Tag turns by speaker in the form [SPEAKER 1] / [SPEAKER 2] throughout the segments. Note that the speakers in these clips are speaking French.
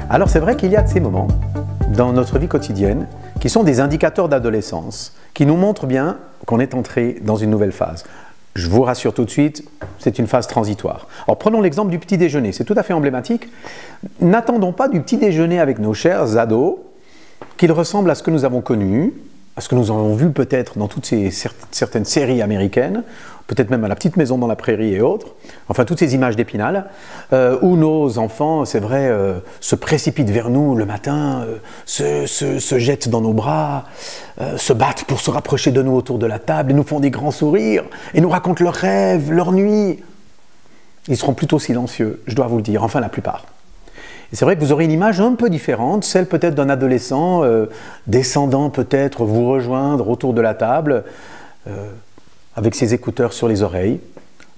[SPEAKER 1] Alors c'est vrai qu'il y a de ces moments dans notre vie quotidienne qui sont des indicateurs d'adolescence, qui nous montrent bien qu'on est entré dans une nouvelle phase. Je vous rassure tout de suite, c'est une phase transitoire. Alors prenons l'exemple du petit déjeuner, c'est tout à fait emblématique. N'attendons pas du petit déjeuner avec nos chers ados qu'il ressemble à ce que nous avons connu, à ce que nous avons vu peut-être dans toutes certaines séries américaines, peut-être même à La Petite Maison dans la Prairie et autres, enfin toutes ces images d'Épinal, où nos enfants, c'est vrai, se précipitent vers nous le matin, se jettent dans nos bras, se battent pour se rapprocher de nous autour de la table, et nous font des grands sourires, et nous racontent leurs rêves, leurs nuits. Ils seront plutôt silencieux, je dois vous le dire, enfin la plupart. Et c'est vrai que vous aurez une image un peu différente, celle peut-être d'un adolescent descendant peut-être vous rejoindre autour de la table, avec ses écouteurs sur les oreilles,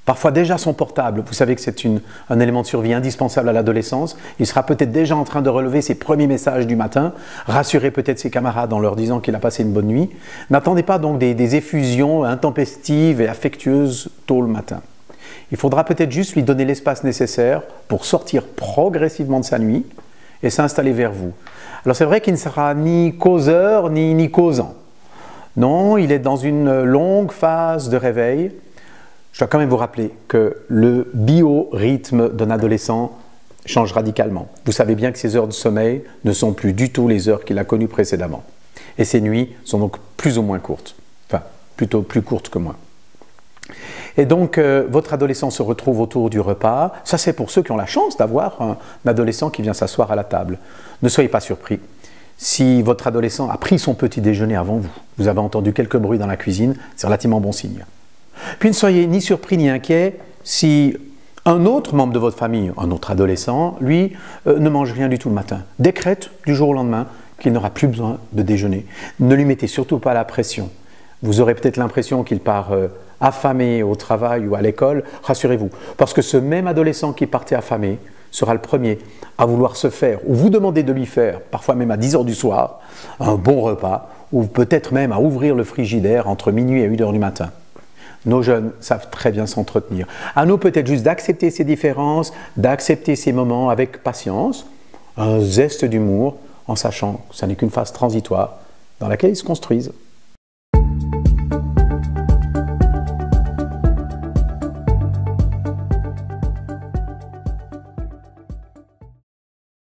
[SPEAKER 1] parfois déjà son portable, vous savez que c'est un élément de survie indispensable à l'adolescence, il sera peut-être déjà en train de relever ses premiers messages du matin, rassurer peut-être ses camarades en leur disant qu'il a passé une bonne nuit. N'attendez pas donc des effusions intempestives et affectueuses tôt le matin. Il faudra peut-être juste lui donner l'espace nécessaire pour sortir progressivement de sa nuit et s'installer vers vous. Alors c'est vrai qu'il ne sera ni causeur ni causant. Non, il est dans une longue phase de réveil. Je dois quand même vous rappeler que le biorhythme d'un adolescent change radicalement. Vous savez bien que ses heures de sommeil ne sont plus du tout les heures qu'il a connues précédemment. Et ses nuits sont donc plus ou moins courtes. Enfin, plutôt plus courtes que moins. Et donc, votre adolescent se retrouve autour du repas. Ça, c'est pour ceux qui ont la chance d'avoir un adolescent qui vient s'asseoir à la table. Ne soyez pas surpris. Si votre adolescent a pris son petit déjeuner avant vous, vous avez entendu quelques bruits dans la cuisine, c'est relativement bon signe. Puis ne soyez ni surpris ni inquiet si un autre membre de votre famille, un autre adolescent, lui, ne mange rien du tout le matin. Décrète du jour au lendemain qu'il n'aura plus besoin de déjeuner. Ne lui mettez surtout pas la pression. Vous aurez peut-être l'impression qu'il part affamé au travail ou à l'école, rassurez-vous. Parce que ce même adolescent qui partait affamé sera le premier à vouloir se faire, ou vous demander de lui faire, parfois même à 10 h du soir, un bon repas, ou peut-être même à ouvrir le frigidaire entre minuit et 1 h du matin. Nos jeunes savent très bien s'entretenir. À nous peut-être juste d'accepter ces différences, d'accepter ces moments avec patience, un zeste d'humour, en sachant que ce n'est qu'une phase transitoire dans laquelle ils se construisent.